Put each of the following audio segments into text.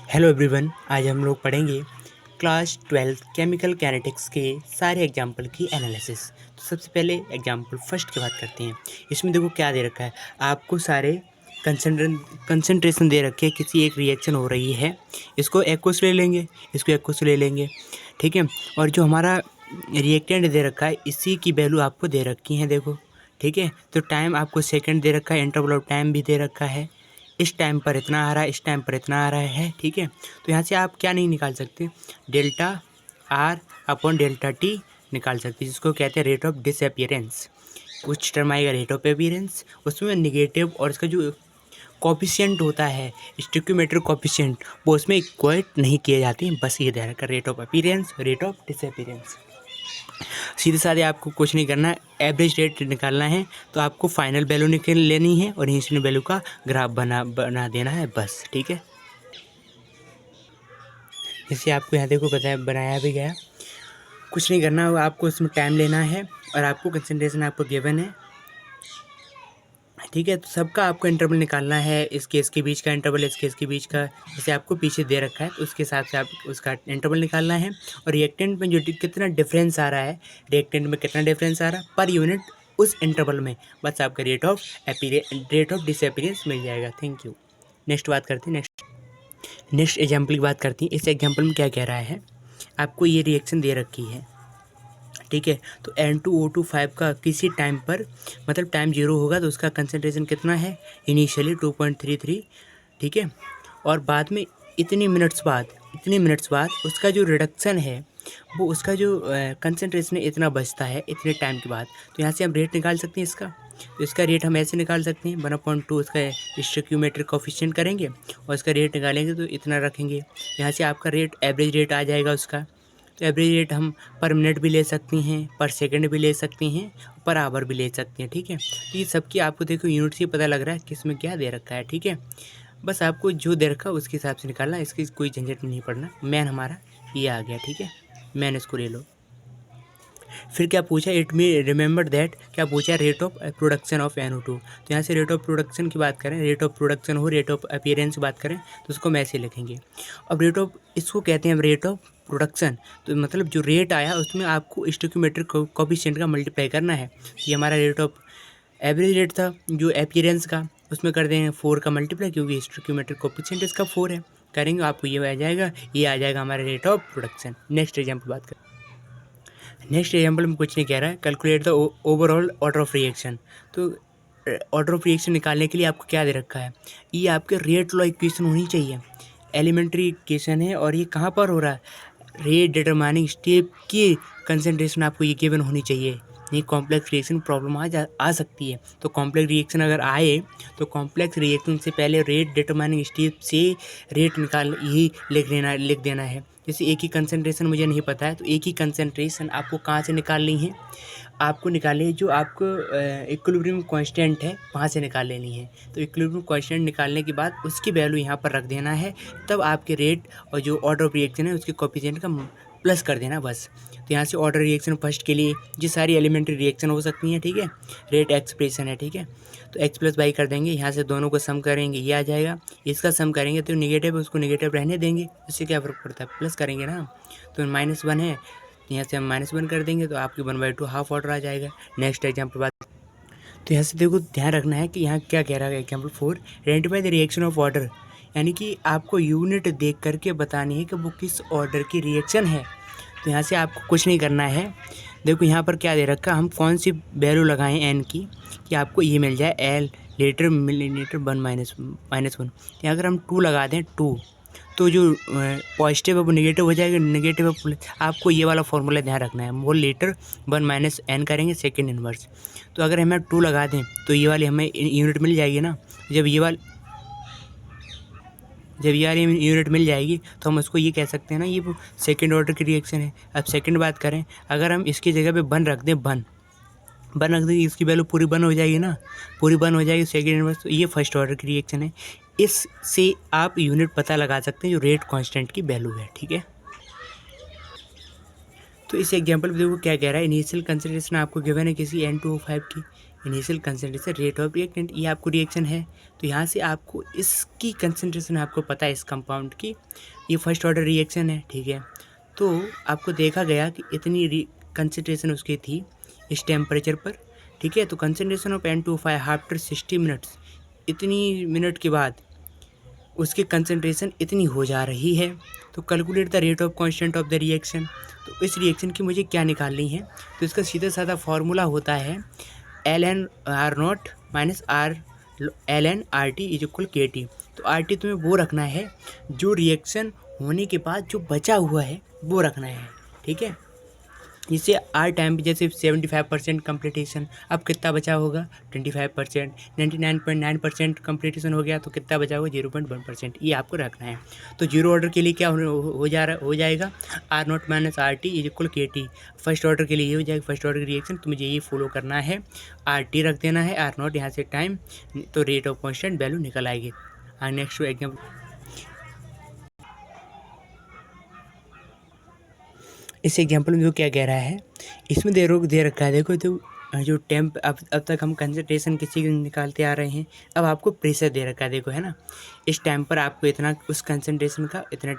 Hello everyone, आज हम लोग पढ़ेंगे क्लास 12 केमिकल कैनेटिक्स के सारे एग्जाम्पल की एनालिसिस। तो सबसे पहले एग्जाम्पल फर्स्ट की बात करते हैं। इसमें देखो क्या दे रखा है, आपको सारे कंसंट्रेशन दे रखे हैं, किसी एक रिएक्शन हो रही है, इसको एक्वस ले लेंगे, इसको एक्वस ले लेंगे, ठीक है। और जो हमारा रिएक्टेंट दे रखा है, इसी की वैल्यू आपको दे रखी है, देखो, ठीक है। तो टाइम आपको सेकंड दे रखा है, इंटरवल ऑफ टाइम भी दे रखा है, इस टाइम पर इतना आ रहा है, इस टाइम पर इतना आ रहा है, ठीक है। तो यहाँ से आप क्या नहीं निकाल सकते, delta R upon delta T निकाल सकते, जिसको कहते हैं रेट ऑफ डिसअपियरेंस। कुछ टर्म आएगा रेट ऑफ अपीयरेंस, उसमें निगेटिव और इसका जो कॉफिशिएंट होता है स्टिक्योमेट्रिक कॉफिशिएंट, वो उसमें इक्वेट नहीं किए जाते हैं। बस ये ध्यान रखा, rate of appearance, rate of disappearance. सीधे साधे आपको कुछ नहीं करना है, एवरेज रेट निकालना है। तो आपको फाइनल वैल्यू निकल लेनी है और इनिशियल वैल्यू का ग्राफ बना देना है, बस, ठीक है। जैसे आपको यहाँ देखो बताया, बनाया भी गया, कुछ नहीं करना, आपको इसमें टाइम लेना है और आपको कंसंट्रेशन आपको गिवन है, ठीक है। तो सबका आपको इंटरवल निकालना है, इस केस के बीच का इंटरवल, इस केस के बीच का, जैसे आपको पीछे दे रखा है, तो उसके हिसाब से आप उसका इंटरवल निकालना है। और रिएक्टेंट में जो कितना डिफरेंस आ रहा है, रिएक्टेंट में कितना डिफरेंस आ रहा है पर यूनिट उस इंटरवल में, बस आपका रेट ऑफ डिसअपीयरेंस मिल जाएगा। Thank you. नेक्स्ट बात करते हैं, नेक्स्ट एग्जाम्पल की बात करती हैं। इस एग्जाम्पल में क्या कह रहा है, आपको ये रिएक्शन दे रखी है, ठीक है। तो N2O2 5 का किसी टाइम पर, मतलब टाइम 0 होगा तो उसका कंसंट्रेशन कितना है, इनिशियली 2.33, ठीक है। और बाद में इतने मिनट्स बाद उसका जो रिडक्शन है, वो उसका जो कंसंट्रेशन है इतना बचता है इतने टाइम के बाद। तो यहाँ से हम रेट निकाल सकते हैं इसका। तो इसका रेट हम ऐसे निकाल सकते हैं, 1/2 इसका स्टोइकियोमेट्रिक कोफिशिएंट करेंगे और इसका रेट निकालेंगे तो इतना रखेंगे। यहाँ से आपका रेट, एवरेज रेट आ जाएगा उसका। तो एवरेज रेट हम पर मिनट भी ले सकते हैं, पर सेकंड भी ले सकते हैं, पर आवर भी ले सकते हैं, ठीक है। तो ये सबकी आपको देखो यूनिट से पता लग रहा है किसमें क्या दे रखा है, ठीक है। बस आपको जो दे रखा है उसके हिसाब से निकालना, इसकी कोई झंझट नहीं पड़ना। मैन हमारा ये आ गया, ठीक है, मैन इसको ले लो। फिर क्या पूछा, इट मी रिमेंबर दैट, क्या पूछा, rate of production of NO2। तो यहाँ से रेट ऑफ प्रोडक्शन की बात करें, रेट ऑफ प्रोडक्शन हो, रेट ऑफ अपीयरेंस की बात करें, तो उसको हम ऐसे लिखेंगे। अब रेट ऑफ, इसको कहते हैं रेट ऑफ प्रोडक्शन। तो मतलब जो रेट आया उसमें आपको स्टोइकियोमेट्रिक कोफिशिएंट का मल्टीप्लाई करना है। ये हमारा रेट ऑफ एवरेज रेट था जो अपीयरेंस का, उसमें कर देंगे 4 का मल्टीप्लाई, क्योंकि स्टोइकियोमेट्रिक कोफिशिएंट इसका 4 है, करेंगे आपको ये आ जाएगा, ये आ जाएगा हमारा rate of production. Next example बात करें। नेक्स्ट एग्जाम्पल में कुछ नहीं कह रहा है, calculate the overall order of reaction. तो ऑर्डर ऑफ रिएक्शन निकालने के लिए आपको क्या दे रखा है, ये आपके रेट लॉ इक्वेशन होनी चाहिए, एलिमेंट्री इक्वेशन है। और ये कहाँ पर हो रहा है, रेट डिटरमाइनिंग स्टेप की कंसंट्रेशन आपको ये गिवन होनी चाहिए। नहीं कॉम्प्लेक्स रिएक्शन प्रॉब्लम आ सकती है। तो कॉम्प्लेक्स रिएक्शन अगर आए तो कॉम्प्लेक्स रिएक्शन से पहले रेट डिटरमाइनिंग स्टेप से रेट निकाल यही लिख देना है। जैसे एक ही कंसंट्रेशन मुझे नहीं पता है, तो एक ही कंसंट्रेशन आपको कहाँ से निकालनी है, आपको निकालनी है जो आपको इक्विलिब्रियम कांस्टेंट है वहाँ से निकाल लेनी है। तो इक्विलिब्रियम कांस्टेंट निकालने के बाद उसकी वैल्यू यहाँ पर रख देना है, तब आपके रेट और जो ऑर्डर ऑफ रिएक्शन है उसके कोफिशिएंट का प्लस कर देना, बस। तो यहाँ से ऑर्डर रिएक्शन फर्स्ट के लिए जो सारी एलिमेंट्री रिएक्शन हो सकती हैं, ठीक है, रेट एक्सप्रेशन है, ठीक है। तो x + y कर देंगे, यहाँ से दोनों को सम करेंगे, ये आ जाएगा, इसका सम करेंगे तो नेगेटिव है उसको नेगेटिव रहने देंगे, उससे क्या फ़र्क पड़ता है, प्लस करेंगे ना। तो -1 है, यहाँ से हम -1 कर देंगे तो आपकी 1/2 हाफ ऑर्डर आ जाएगा। नेक्स्ट एग्जाम्पल बात, तो यहाँ से देखो ध्यान रखना है कि यहाँ क्या कह रहा है, example 4, identify the reaction of order, यानी कि आपको यूनिट देख करके बतानी है कि वो किस ऑर्डर की रिएक्शन है। तो यहाँ से आपको कुछ नहीं करना है, देखो यहाँ पर क्या दे रखा, हम कौन सी वैल्यू लगाएं n की कि आपको ये मिल जाए L लीटर मिलीलीटर 1 -1। अगर हम 2 लगा दें 2, तो जो पॉजिटिव है वो नेगेटिव हो जाएगा, नेगेटिव है, आपको ये वाला फॉर्मूला ध्यान रखना है, वो लीटर 1 - n करेंगे सेकेंड इनवर्स। तो अगर हमें 2 लगा दें तो ये वाली हमें यूनिट मिल जाएगी ना। जब ये वाली यूनिट मिल जाएगी तो हम उसको ये कह सकते हैं ना, ये सेकंड ऑर्डर की रिएक्शन है। अब सेकंड बात करें, अगर हम इसकी जगह पे 1 रख दें, 1 रख दें, इसकी वैल्यू पूरी 1 हो जाएगी ना, पूरी 1 हो जाएगी सेकंड इनवर्स। तो ये फर्स्ट ऑर्डर की रिएक्शन है, इससे आप यूनिट पता लगा सकते हैं जो रेट कांस्टेंट की वैल्यू है, ठीक है। तो इस एग्जांपल में देखो क्या कह रहा है, इनिशियल कंसिडरेशन आपको गिवन है किसी N2O5 की, initial concentration rate of reactant, ये आपको रिएक्शन है। तो यहाँ से आपको इसकी कंसंट्रेशन आपको पता है इस कंपाउंड की, ये फर्स्ट ऑर्डर रिएक्शन है, ठीक है। तो आपको देखा गया कि इतनी कंसंट्रेशन उसकी थी इस टेम्परेचर पर, ठीक है। तो concentration of N2O5 after 60 minutes, इतनी मिनट के बाद उसकी कंसंट्रेशन इतनी हो जा रही है। तो calculate the rate of constant of the reaction, तो इस रिएक्शन की मुझे क्या निकालनी है। तो इसका सीधा साधा फार्मूला होता है ln R0 minus ln RT is equal KT। तो RT तुम्हें वो रखना है जो रिएक्शन होने के बाद जो बचा हुआ है वो रखना है, ठीक है। जिससे आर टाइम जैसे 75% कंप्लीटेशन, अब कितना बचा होगा 25%, 99.9% कंप्लीटेशन हो गया तो कितना बचा होगा 0.1%, ये आपको रखना है। तो जीरो ऑर्डर के लिए क्या हो जाएगा R0 minus RT is equal KT। First order के लिए ये हो जाएगा, फर्स्ट ऑर्डर की रिएक्शन। तो मुझे ये फॉलो करना है, RT रख देना है, R0 यहाँ से टाइम, तो रेट ऑफ कांस्टेंट वैल्यू निकल आएगी। नेक्स्ट एग्जाम्पल, इस एग्जाम्पल में जो क्या कह रहा है, इसमें दे रखा है, देखो तो जो टेम्प अब तक हम कंसंट्रेशन किसी की निकालते आ रहे हैं, अब आपको प्रेशर दे रखा है, देखो है ना। इस टाइम पर आपको इतना उस कंसंट्रेशन का इतना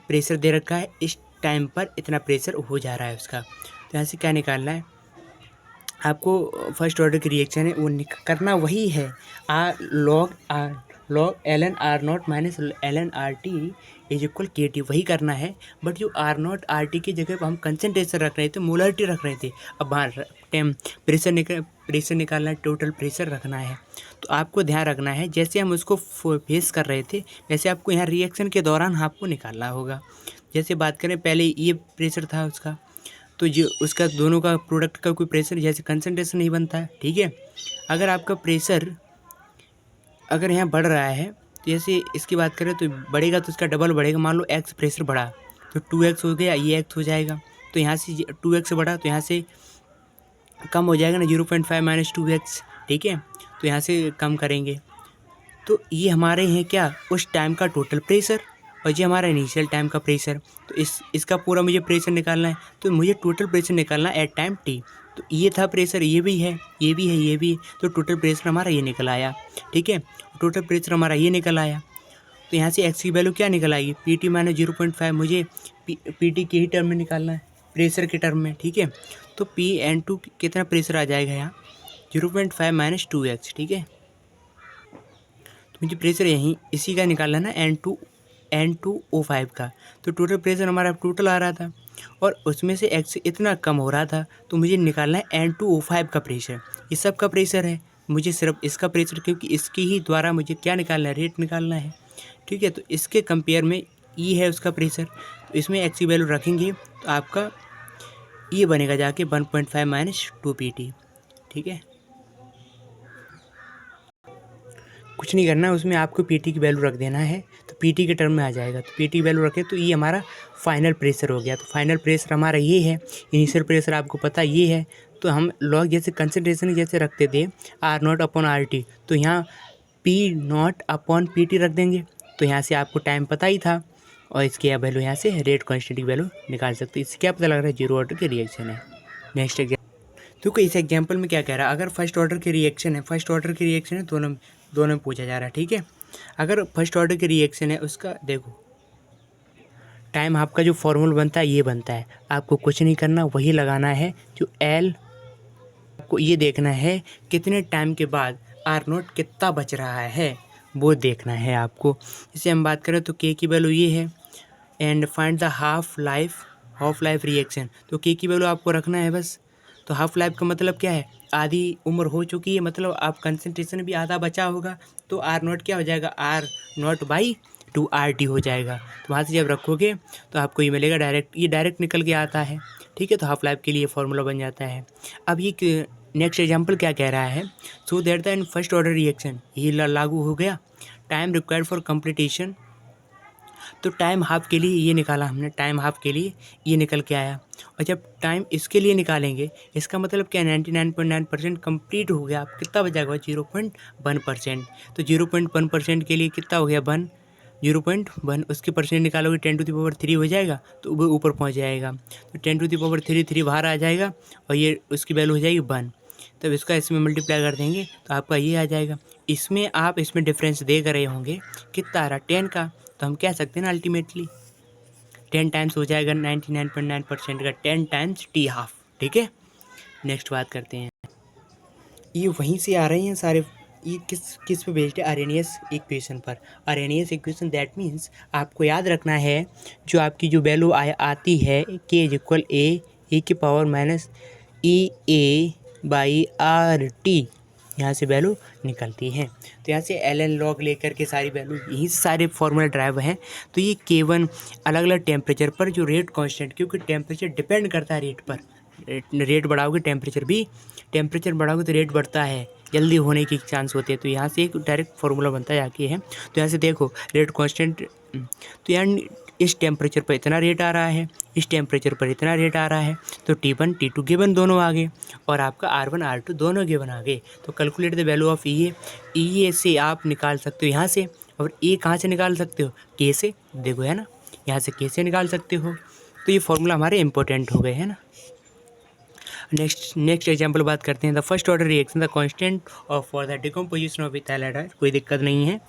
प्रेशर दे रखा है, इस टाइम पर इतना प्रेशर हो जा रहा है उसका। तो यहाँ से क्या निकालना है आपको, फर्स्ट ऑर्डर की रिएक्शन है वो करना वही है, log ln R0 minus ln RT is equal KT, वही करना है। बट जो R0 RT की जगह पर हम कंसंट्रेशन रख रहे थे, मोलरिटी रख रहे थे, अब प्रेशर निकालना है, टोटल प्रेशर रखना है। तो आपको ध्यान रखना है जैसे हम उसको फेस कर रहे थे वैसे आपको यहाँ रिएक्शन के दौरान आपको निकालना होगा। जैसे बात करें पहले ये प्रेशर था उसका, तो जो उसका दोनों का प्रोडक्ट का कोई प्रेशर जैसे कंसंट्रेशन नहीं बनता है, ठीक है। अगर आपका प्रेशर अगर यहाँ बढ़ रहा है, तो जैसे इसकी बात करें तो बढ़ेगा तो इसका डबल बढ़ेगा। मान लो x प्रेशर बढ़ा तो 2x हो गया, ये x हो जाएगा। तो यहाँ से 2x बढ़ा तो यहाँ से कम हो जाएगा ना, 0.5 माइनस 2x, ठीक है। तो यहाँ से कम करेंगे तो ये हमारे हैं क्या उस टाइम का टोटल प्रेशर, और ये हमारा इनिशियल टाइम का प्रेशर। तो इसका पूरा मुझे प्रेशर निकालना है, तो मुझे टोटल प्रेशर निकालना है एट टाइम t। तो ये था प्रेशर, ये भी है, ये भी है, ये भी है, तो टोटल प्रेशर हमारा ये निकल आया, ठीक है। टोटल प्रेशर हमारा ये निकल आया। तो यहाँ से x की वैल्यू क्या निकल आएगी, PT माइनस 0.5, मुझे PT के ही टर्म में निकालना है, प्रेशर के टर्म में, ठीक है। तो PN2 कितना प्रेशर आ जाएगा यहाँ 0.5 माइनस 2x, ठीक है। तो मुझे प्रेशर यहीं इसी का निकालना ना N2O5 का। तो टोटल प्रेशर हमारा टोटल आ रहा था और उसमें से x इतना कम हो रहा था, तो मुझे निकालना है N2O5 का प्रेशर। ये सब का प्रेशर है, मुझे सिर्फ इसका प्रेशर, क्योंकि इसकी ही द्वारा मुझे क्या निकालना है, रेट निकालना है, ठीक है। तो इसके कंपेयर में E है उसका प्रेशर, तो इसमें x की वैल्यू रखेंगे तो आपका ये बनेगा जाके 1.5 माइनस 2 PT, ठीक है। कुछ नहीं करना, उसमें आपको PT की वैल्यू रख देना है, तो PT के टर्म में आ जाएगा। तो PT की वैल्यू रखें तो ये हमारा फाइनल प्रेशर हो गया। तो फाइनल प्रेशर हमारा ये है, इनिशियल प्रेशर आपको पता ये है। तो हम लॉग जैसे कंसंट्रेशन जैसे रखते थे R0 अपॉन RT, तो यहाँ P0 अपॉन PT रख देंगे। तो यहाँ से आपको टाइम पता ही था, और इसकी वैल्यू यहाँ से रेट कांस्टेंट की वैल्यू निकाल सकते हैं। इससे क्या पता लग रहा है जीरो ऑर्डर की रिएक्शन है। नेक्स्ट एग्जाम्पल, तो इस एग्जाम्पल में क्या कह रहा है, अगर फर्स्ट ऑर्डर की रिएक्शन है, दोनों में पूछा जा रहा है, ठीक है। अगर फर्स्ट ऑर्डर की रिएक्शन है उसका देखो टाइम आपका जो फॉर्मूला बनता है ये बनता है, आपको कुछ नहीं करना, वही लगाना है जो L, आपको ये देखना है कितने टाइम के बाद R0 कितना बच रहा है वो देखना है आपको। जैसे हम बात करें तो K की वैल्यू ये है, and find the half life reaction. तो K की वैल्यू आपको रखना है बस। तो हाफ लाइफ का मतलब क्या है, आधी उम्र हो चुकी है, मतलब आप कंसंट्रेशन भी आधा बचा होगा, तो R0 क्या हो जाएगा, R0/2 RT हो जाएगा। तो वहाँ से जब रखोगे तो आपको ये मिलेगा डायरेक्ट, ये डायरेक्ट निकल के आता है, ठीक है। तो हाफ लाइफ के लिए फॉर्मूला बन जाता है। अब ये नेक्स्ट एग्जाम्पल क्या कह रहा है, so that the in first order reaction, ये लागू हो गया। टाइम रिक्वायर्ड फॉर कंप्लीटेशन, तो टाइम हाफ के लिए ये निकाला हमने, टाइम हाफ के लिए ये निकल के आया। और जब टाइम इसके लिए निकालेंगे, इसका मतलब क्या 99.9% कंप्लीट हो गया। आप कितना बचाएगा 0.1%। तो 0.1% के लिए कितना हो गया 0.1, उसके परसेंट निकालोगे 10⁻³ हो जाएगा, तो वो ऊपर पहुंच जाएगा। तो 10⁻³ 3 बाहर आ जाएगा और ये उसकी वैल्यू हो जाएगी 1। तब इसका इसमें मल्टीप्लाई कर देंगे तो आपका ये आ जाएगा। इसमें आप इसमें डिफरेंस देख रहे होंगे कितना आ रहा 10 का, तो हम कह सकते हैं ना अल्टीमेटली 10 टाइम्स हो जाएगा 99.9% का 10 टाइम्स टी हाफ। ठीक है, नेक्स्ट बात करते हैं। ये वहीं से आ रहे हैं सारे। ये किस पे बेस्ड है? अरेनियस इक्वेशन पर। अरेनियस इक्वेशन दैट मीन्स आपको याद रखना है जो आपकी जो वैल्यू आती है के इज इक्वल ए की power minus E A by R T, यहाँ से वैल्यू निकलती है। तो यहाँ से एल एन लॉग लेकर के सारी वैल्यू यही सारे फॉर्मूला ड्राइव हैं। तो ये K1 अलग अलग टेम्परेचर पर जो रेट कांस्टेंट, क्योंकि टेम्परेचर डिपेंड करता है रेट पर। रेट बढ़ाओगे टेम्परेचर बढ़ाओगे तो रेट बढ़ता है, जल्दी होने की चांस होते हैं। तो यहाँ से एक डायरेक्ट फार्मूला बनता है आके है। तो यहाँ से देखो रेट कांस्टेंट, तो यार इस टेम्परेचर पर इतना रेट आ रहा है, इस टेम्परेचर पर इतना रेट आ रहा है, तो T1 T2 गिवन दोनों आ गए और आपका R1 R2 दोनों गिवन आ गए। तो calculate the value of E से आप निकाल सकते हो यहाँ से, और ए कहाँ से निकाल सकते हो? K से। देखो है ना, यहाँ से K से निकाल सकते हो। तो ये फॉर्मूला हमारे इंपॉर्टेंट हो गए है ना। नेक्स्ट एग्जाम्पल बात करते हैं। The first order reaction the constant of for the decomposition of ethyl hydride. कोई दिक्कत नहीं है।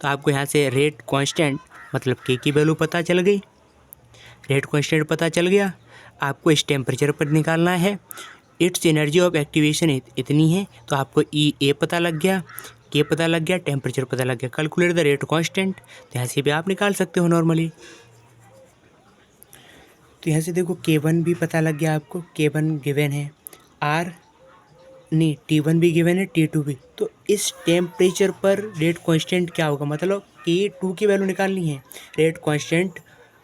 तो आपको यहाँ से रेट कांस्टेंट मतलब K की वैल्यू पता चल गई, रेट कांस्टेंट पता चल गया। आपको इस टेम्परेचर पर निकालना है। इट्स एनर्जी ऑफ एक्टिवेशन इतनी है, तो आपको E पता लग गया, K पता लग गया, टेम्परेचर पता लग गया। कैलकुलेट द रेट कांस्टेंट, तो यहाँ से भी आप निकाल सकते हो नॉर्मली। तो यहाँ से देखो K1 भी पता लग गया आपको, K1 गिवन है, T1 भी गिवन है, T2 भी। तो इस टेम्परेचर पर रेट कांस्टेंट क्या होगा? मतलब K2 की वैल्यू निकालनी है, रेट कांस्टेंट।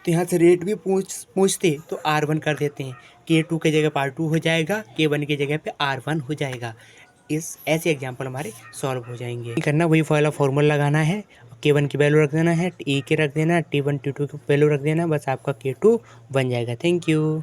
तो यहाँ से रेट भी पूछते तो R1 कर देते हैं, K2 की जगह पर R2 हो जाएगा, K1 की जगह पे R1 हो जाएगा। इस ऐसे एग्जाम्पल हमारे सॉल्व हो जाएंगे। करना वही वाला फॉर्मूला लगाना है, K1 की वैल्यू रख देना है, E के रख देना, T1 T2 की वैल्यू रख देना, बस आपका K2 बन जाएगा। Thank you.